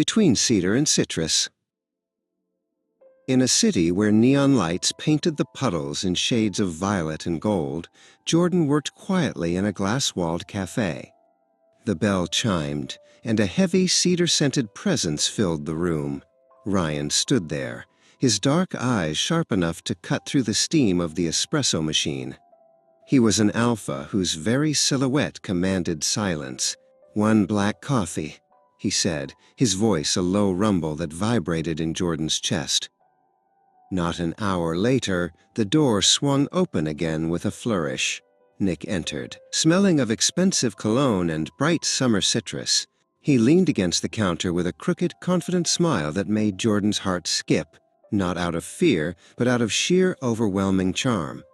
between Cedar and Citrus. In a city where neon lights painted the puddles in shades of violet and gold, Jordan worked quietly in a glass-walled cafe. The bell chimed, and a heavy cedar-scented presence filled the room. Ryan stood there, his dark eyes sharp enough to cut through the steam of the espresso machine. He was an alpha whose very silhouette commanded silence. "One black coffee," he said, his voice a low rumble that vibrated in Jordan's chest. Not an hour later, the door swung open again with a flourish. Nick entered, smelling of expensive cologne and bright summer citrus. He leaned against the counter with a crooked, confident smile that made Jordan's heart skip, not out of fear, but out of sheer, overwhelming charm.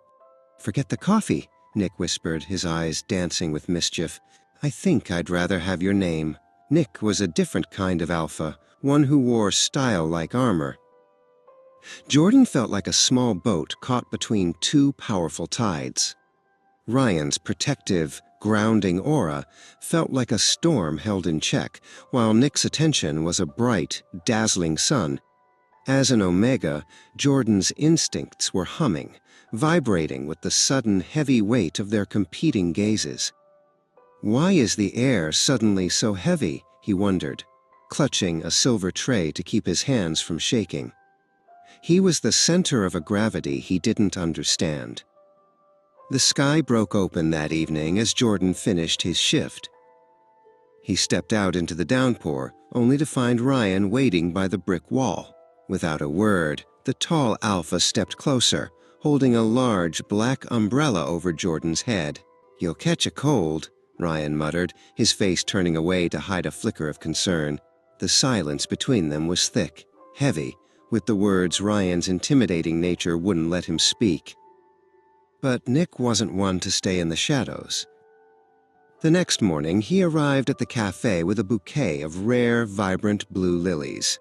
"Forget the coffee," Nick whispered, his eyes dancing with mischief. "I think I'd rather have your name." Nick was a different kind of alpha, one who wore style like armor. Jordan felt like a small boat caught between two powerful tides. Ryan's protective, grounding aura felt like a storm held in check, while Nick's attention was a bright, dazzling sun. As an Omega, Jordan's instincts were humming, vibrating with the sudden heavy weight of their competing gazes. "Why is the air suddenly so heavy?" he wondered, clutching a silver tray to keep his hands from shaking. He was the center of a gravity he didn't understand. The sky broke open that evening as Jordan finished his shift. He stepped out into the downpour, only to find Ryan waiting by the brick wall. Without a word, the tall alpha stepped closer, holding a large black umbrella over Jordan's head. "You'll catch a cold," Ryan muttered, his face turning away to hide a flicker of concern. The silence between them was thick, heavy, with the words Ryan's intimidating nature wouldn't let him speak. But Nick wasn't one to stay in the shadows. The next morning, he arrived at the cafe with a bouquet of rare, vibrant blue lilies.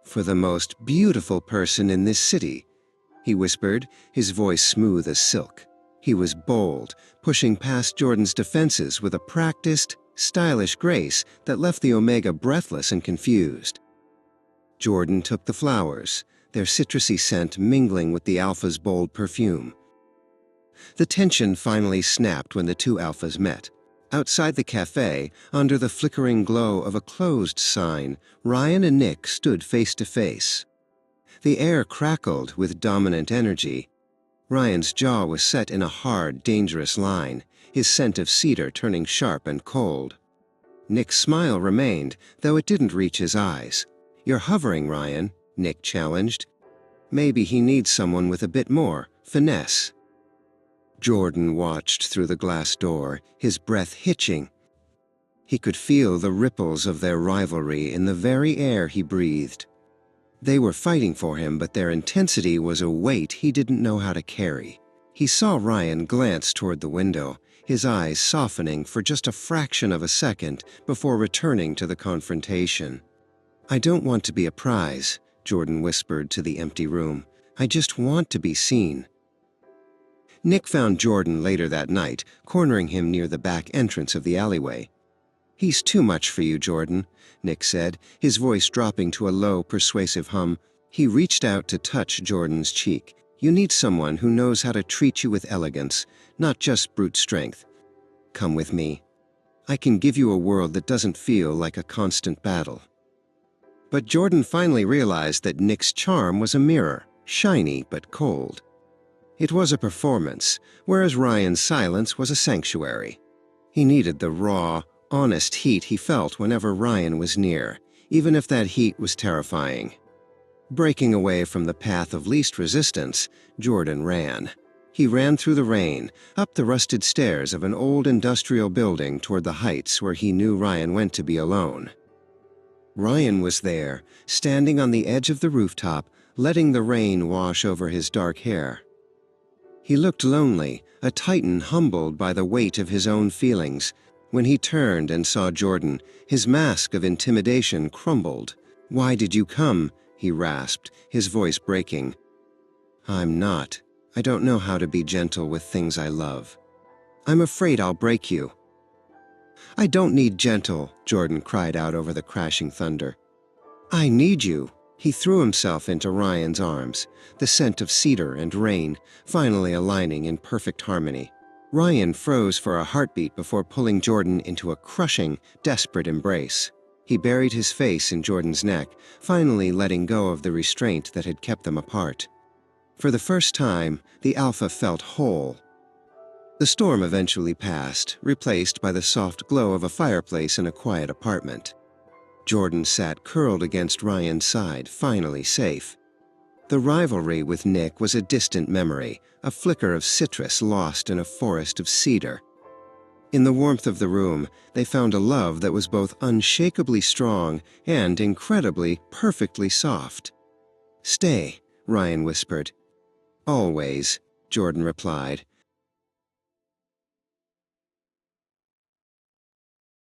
"For the most beautiful person in this city," he whispered, his voice smooth as silk. He was bold, pushing past Jordan's defenses with a practiced, stylish grace that left the Omega breathless and confused. Jordan took the flowers, their citrusy scent mingling with the alpha's bold perfume. The tension finally snapped when the two alphas met. Outside the cafe, under the flickering glow of a closed sign, Ryan and Nick stood face to face. The air crackled with dominant energy. Ryan's jaw was set in a hard, dangerous line, his scent of cedar turning sharp and cold. Nick's smile remained, though it didn't reach his eyes. "You're hovering, Ryan," Nick challenged. Maybe he needs someone with a bit more finesse. Jordan watched through the glass door, his breath hitching. He could feel the ripples of their rivalry in the very air he breathed. They were fighting for him, but their intensity was a weight he didn't know how to carry. He saw Ryan glance toward the window, his eyes softening for just a fraction of a second before returning to the confrontation. "I don't want to be a prize," Jordan whispered to the empty room. "I just want to be seen." Nick found Jordan later that night, cornering him near the back entrance of the alleyway. "He's too much for you, Jordan," Nick said, his voice dropping to a low, persuasive hum. He reached out to touch Jordan's cheek. "You need someone who knows how to treat you with elegance, not just brute strength. Come with me. I can give you a world that doesn't feel like a constant battle." But Jordan finally realized that Nick's charm was a mirror, shiny but cold. It was a performance, whereas Ryan's silence was a sanctuary. He needed the raw, honest heat he felt whenever Ryan was near, even if that heat was terrifying. Breaking away from the path of least resistance, Jordan ran. He ran through the rain, up the rusted stairs of an old industrial building toward the heights where he knew Ryan went to be alone. Ryan was there, standing on the edge of the rooftop, letting the rain wash over his dark hair. He looked lonely, a titan humbled by the weight of his own feelings. When he turned and saw Jordan, his mask of intimidation crumbled. "Why did you come?" he rasped, his voice breaking. "I'm not. I don't know how to be gentle with things I love. I'm afraid I'll break you." "I don't need gentle," Jordan cried out over the crashing thunder. I need you. He threw himself into Ryan's arms, the scent of cedar and rain finally aligning in perfect harmony. Ryan froze for a heartbeat before pulling Jordan into a crushing, desperate embrace. He buried his face in Jordan's neck, finally letting go of the restraint that had kept them apart. For the first time, the Alpha felt whole. The storm eventually passed, replaced by the soft glow of a fireplace in a quiet apartment. Jordan sat curled against Ryan's side, finally safe. The rivalry with Nick was a distant memory, a flicker of citrus lost in a forest of cedar. In the warmth of the room, they found a love that was both unshakably strong and incredibly, perfectly soft. "Stay," Ryan whispered. "Always," Jordan replied,